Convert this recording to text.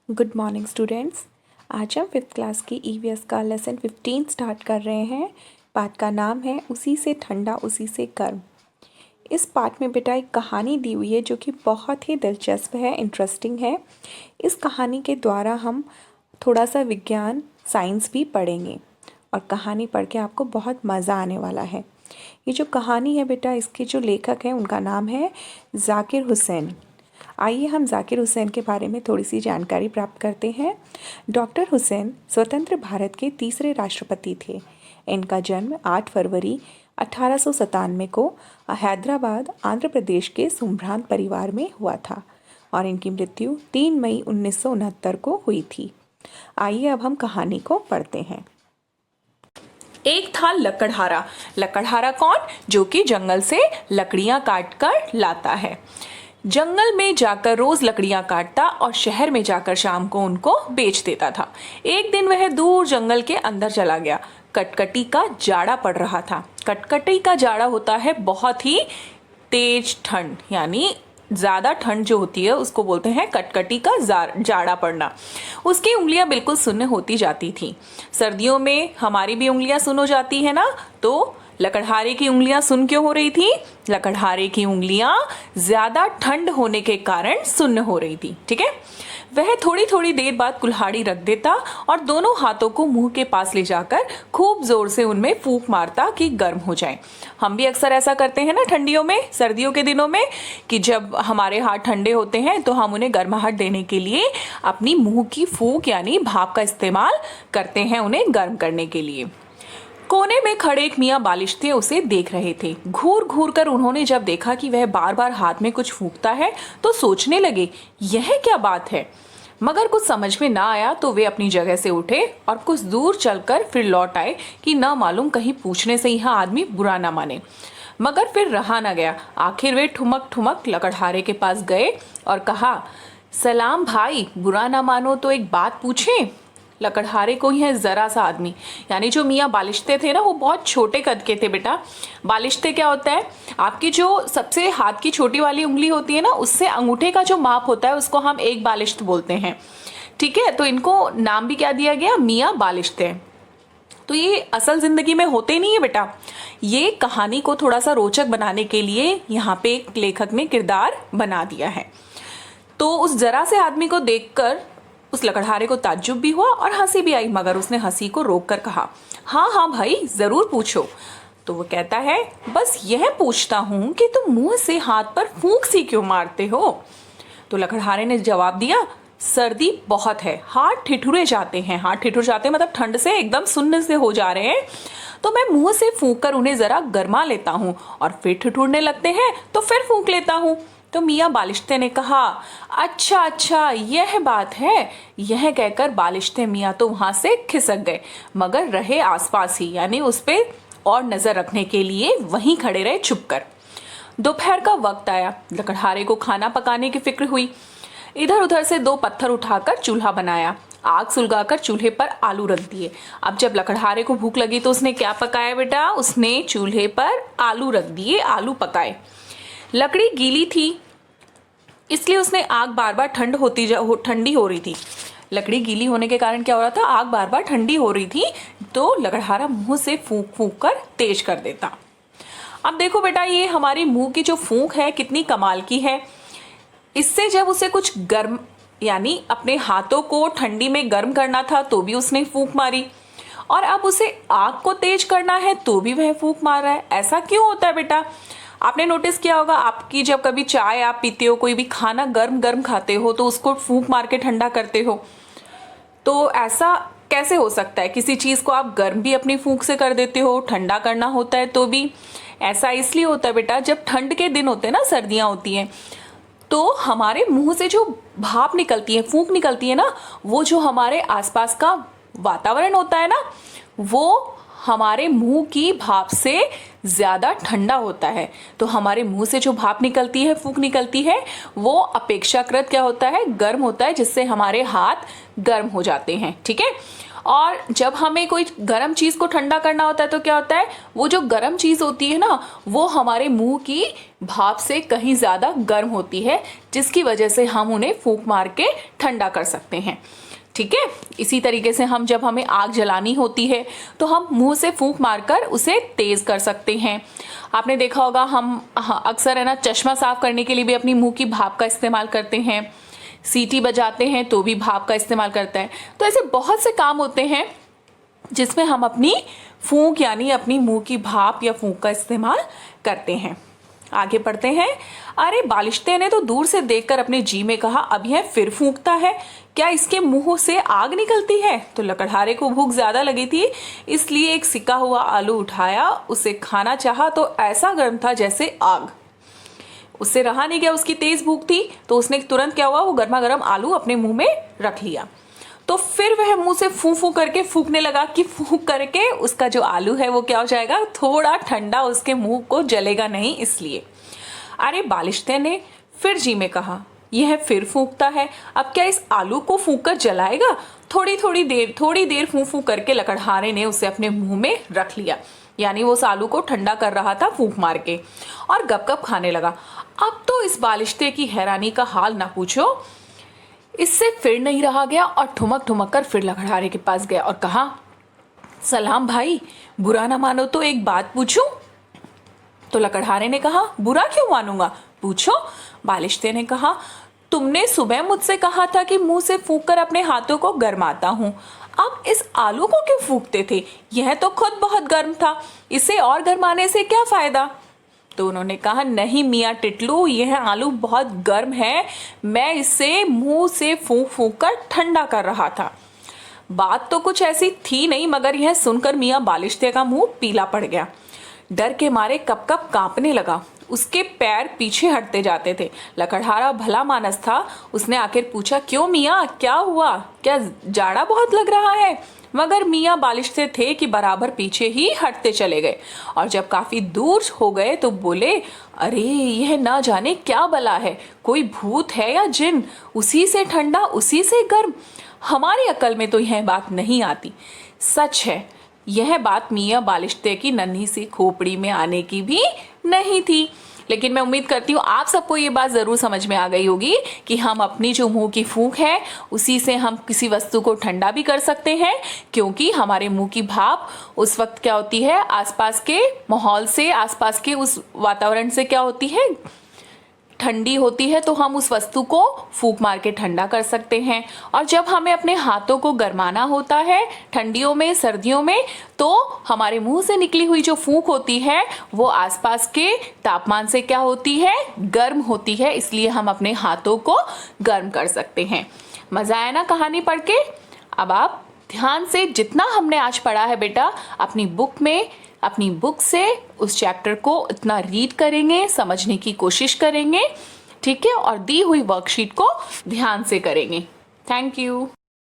Good morning students. आज हम fifth class की ईवीएस का लेसन 15 स्टार्ट कर रहे हैं। पाठ का नाम है उसी से ठंडा उसी से गर्म। इस पाठ में बेटा एक कहानी दी हुई है जो कि बहुत ही दिलचस्प है, इंटरेस्टिंग है। इस कहानी के द्वारा हम थोड़ा सा विज्ञान साइंस भी पढ़ेंगे और कहानी पढ़ के आपको बहुत मज़ा आने वाला है। ये जो कहानी है बेटा, इसके जो लेखक हैं उनका नाम है ज़ाकिर हुसैन। आइए हम ज़ाकिर हुसैन के बारे में थोड़ी सी जानकारी प्राप्त करते हैं। डॉक्टर हुसैन स्वतंत्र भारत के तीसरे राष्ट्रपति थे। इनका जन्म 8 फरवरी 1897 को हैदराबाद आंध्र प्रदेश के सुम्भ्रांत परिवार में हुआ था और इनकी मृत्यु 3 मई 1969 को हुई थी। आइए अब हम कहानी को पढ़ते हैं। एक था लकड़हारा। लकड़हारा कौन? जो कि जंगल से लकड़ियां काट कर लाता है। जंगल में जाकर रोज लकड़ियां काटता और शहर में जाकर शाम को उनको बेच देता था। एक दिन वह दूर जंगल के अंदर चला गया। कटकटी का जाड़ा पड़ रहा था। कटकटी का जाड़ा होता है बहुत ही तेज ठंड, यानी ज्यादा ठंड जो होती है उसको बोलते हैं कटकटी का जाड़ा पड़ना। उसकी उंगलियां बिल्कुल सुन्न होती जाती थी। सर्दियों में हमारी भी उंगलियां सुन्न हो जाती है ना, तो लकड़हारे की उंगलियां सुन्न क्यों हो रही थी? लकड़हारे की उंगलियां ज्यादा ठंड होने के कारण सुन्न हो रही थी। ठीक है। वह थोड़ी थोड़ी देर बाद कुल्हाड़ी रख देता और दोनों हाथों को मुंह के पास ले जाकर खूब जोर से उनमें फूंक मारता कि गर्म हो जाए। हम भी अक्सर ऐसा करते हैं ना ठंडियों में, सर्दियों के दिनों में, कि जब हमारे हाथ ठंडे होते हैं तो हम उन्हें गर्माहट देने के लिए अपनी मुंह की फूंक यानी भाप का इस्तेमाल करते हैं उन्हें गर्म करने के लिए। कोने में खड़े एक मियाँ बालिश थे, उसे देख रहे थे। घूर घूर कर उन्होंने जब देखा कि वह बार बार हाथ में कुछ फूंकता है तो सोचने लगे यह क्या बात है। मगर कुछ समझ में ना आया तो वे अपनी जगह से उठे और कुछ दूर चलकर फिर लौट आए कि ना मालूम कहीं पूछने से यह आदमी बुरा ना माने। मगर फिर रहा ना गया। आखिर वे ठुमक ठुमक लकड़हारे के पास गए और कहा, सलाम भाई, बुरा ना मानो तो एक बात पूछें। लकड़हारे को यह जरा सा आदमी, यानी जो मियाँ बालिश्ते थे ना, वो बहुत छोटे कद के थे बेटा। बालिश्ते क्या होता है? आपकी जो सबसे हाथ की छोटी वाली उंगली होती है ना, उससे अंगूठे का जो माप होता है उसको हम एक बालिश्त बोलते हैं। ठीक है, तो इनको नाम भी क्या दिया गया? मियाँ बालिश्ते। तो ये असल जिंदगी में होते नहीं है बेटा। ये कहानी को थोड़ा सा रोचक बनाने के लिए यहाँ पे एक लेखक ने किरदार बना दिया है। तो उस जरा से आदमी को देखकर उस लकड़हारे को ताज्जुब भी हुआ और हंसी भी आई, मगर उसने हंसी को रोक कर कहा, हाँ हाँ भाई, जरूर पूछो। तो वो कहता है, बस यह पूछता हूं कि तुम मुंह से हाथ पर फूंक सी क्यों मारते हो? तो लकड़हारे ने जवाब दिया, सर्दी बहुत है, हाथ ठिठुरे जाते हैं। हाथ ठिठुर जाते हैं मतलब ठंड से एकदम सुन्न से हो जा रहे हैं, तो मैं मुंह से फूंक कर उन्हें जरा गर्मा लेता हूँ और फिर ठिठुरने लगते हैं तो फिर फूंक लेता हूँ। तो मियाँ बालिश्ते ने कहा, अच्छा अच्छा, यह बात है। यह कहकर बालिश्ते मियाँ तो वहां से खिसक गए, मगर रहे आसपास ही, यानी उस पे और नजर रखने के लिए वहीं खड़े रहे चुप कर। दोपहर का वक्त आया। लकड़हारे को खाना पकाने की फिक्र हुई। इधर उधर से 2 पत्थर उठाकर चूल्हा बनाया। आग सुलगाकर चूल्हे पर आलू रख दिए। अब जब लकड़हारे को भूख लगी तो उसने क्या पकाया बेटा? उसने चूल्हे पर आलू रख दिए, आलू पकाए। लकड़ी गीली थी, इसलिए उसने आग बार बार ठंडी हो रही थी। लकड़ी गीली होने के कारण क्या हो रहा था? आग बार बार ठंडी हो रही थी, तो लकड़हारा मुंह से फूंक फूंक कर तेज कर देता। अब देखो बेटा, ये हमारी मुंह की जो फूंक है कितनी कमाल की है। इससे जब उसे कुछ गर्म, यानी अपने हाथों को ठंडी में गर्म करना था तो भी उसने फूंक मारी, और अब उसे आग को तेज करना है तो भी वह फूंक मार रहा है। ऐसा क्यों होता है बेटा? आपने नोटिस किया होगा, आपकी जब कभी चाय आप पीते हो, कोई भी खाना गर्म गर्म खाते हो तो उसको फूंक मार के ठंडा करते हो। तो ऐसा कैसे हो सकता है? किसी चीज को आप गर्म भी अपनी फूंक से कर देते हो, ठंडा करना होता है तो भी। ऐसा इसलिए होता है बेटा, जब ठंड के दिन होते हैं ना, सर्दियां होती हैं, तो हमारे मुंह से जो भाप निकलती है, फूंक निकलती है ना, वो जो हमारे आसपास का वातावरण होता है ना, वो हमारे मुंह की भाप से ज्यादा ठंडा होता है। तो हमारे मुंह से जो भाप निकलती है, फूंक निकलती है, वो अपेक्षाकृत क्या होता है? गर्म होता है, जिससे हमारे हाथ गर्म हो जाते हैं। ठीक है। और जब हमें कोई गर्म चीज़ को ठंडा करना होता है तो क्या होता है, वो जो गर्म चीज़ होती है ना, वो हमारे मुंह की भाप से कहीं ज़्यादा गर्म होती है, जिसकी वजह से हम उन्हें फूंक मार के ठंडा कर सकते हैं। ठीक है, इसी तरीके से हम जब हमें आग जलानी होती है तो हम मुंह से फूंक मारकर उसे तेज कर सकते हैं। आपने देखा होगा हम अक्सर है ना चश्मा साफ करने के लिए भी अपनी मुंह की भाप का इस्तेमाल करते हैं, सीटी बजाते हैं तो भी भाप का इस्तेमाल करते हैं। तो ऐसे बहुत से काम होते हैं जिसमें हम अपनी फूंक यानी अपनी मुंह की भाप या फूंक का इस्तेमाल करते हैं। आगे पढ़ते हैं। अरे बालिश्ते ने तो दूर से देखकर अपने जी में कहा, अब यह फिर फूंकता है, क्या इसके मुंह से आग निकलती है? तो लकड़हारे को भूख ज्यादा लगी थी, इसलिए एक सिका हुआ आलू उठाया, उसे खाना चाहा तो ऐसा गर्म था जैसे आग। उससे रहा नहीं गया, उसकी तेज भूख थी, तो उसने तुरंत क्या हुआ, वो गर्मा गर्म आलू अपने मुंह में रख लिया। तो फिर वह मुंह से फू फू करके फूकने लगा कि फूक करके उसका जो आलू है वो क्या हो जाएगा, थोड़ा ठंडा, उसके मुंह को जलेगा नहीं इसलिए। अरे बालिश्ते ने फिर जी में कहा, यह फिर फूकता है, अब क्या इस आलू को फूक कर जलाएगा? थोड़ी देर फू फू करके लकड़हारे ने उसे अपने मुंह में रख लिया, यानी वो उस आलू को ठंडा कर रहा था फूंक मार के, और गपगप खाने लगा। अब तो इस बालिश्ते की हैरानी का हाल ना पूछो। इससे फिर नहीं रहा गया और ठुमक ठुमक कर फिर लकड़हारे के पास गया और कहा, सलाम भाई, बुरा ना मानो तो एक बात पूछूं? तो लकड़हारे ने कहा, बुरा क्यों मानूंगा, पूछो। बालिश्ते ने कहा, तुमने सुबह मुझसे कहा था कि मुंह से फूंक कर अपने हाथों को गरमाता हूं, अब इस आलू को क्यों फूंकते थे? यह तो खुद बहुत गर्म था, इसे और गरमाने से क्या फायदा? तो उन्होंने कहा, नहीं मियाँ टिटलू, यह आलू बहुत गर्म है, मैं इसे मुंह से फूंक फूंक कर ठंडा कर रहा था। बात तो कुछ ऐसी थी नहीं, मगर यह सुनकर मियाँ बालिश्ते का मुंह पीला पड़ गया। डर के मारे कप कप कांपने लगा, उसके पैर पीछे हटते जाते थे। लकड़हारा भला मानस था, उसने आखिर पूछा, क्यों मियाँ, क्या हुआ, क्या जाड़ा बहुत लग रहा है? मगर मियाँ बालिश्ते थे कि बराबर पीछे ही हटते चले गए, और जब काफी दूर हो गए तो बोले, अरे यह ना जाने क्या बला है, कोई भूत है या जिन, उसी से ठंडा उसी से गर्म, हमारी अकल में तो यह बात नहीं आती। सच है, यह बात मियाँ बालिश्ते की नन्ही सी खोपड़ी में आने की भी नहीं थी। लेकिन मैं उम्मीद करती हूँ आप सबको ये बात ज़रूर समझ में आ गई होगी कि हम अपनी जो मुंह की फूंक है उसी से हम किसी वस्तु को ठंडा भी कर सकते हैं, क्योंकि हमारे मुंह की भाप उस वक्त क्या होती है, आसपास के माहौल से, आसपास के उस वातावरण से क्या होती है, ठंडी होती है, तो हम उस वस्तु को फूंक मार के ठंडा कर सकते हैं। और जब हमें अपने हाथों को गरमाना होता है ठंडियों में, सर्दियों में, तो हमारे मुंह से निकली हुई जो फूंक होती है वो आसपास के तापमान से क्या होती है, गर्म होती है, इसलिए हम अपने हाथों को गर्म कर सकते हैं। मजा आया ना कहानी पढ़ के? अब आप ध्यान से जितना हमने आज पढ़ा है बेटा, अपनी बुक से उस चैप्टर को इतना रीड करेंगे, समझने की कोशिश करेंगे, ठीक है, और दी हुई वर्कशीट को ध्यान से करेंगे। Thank you.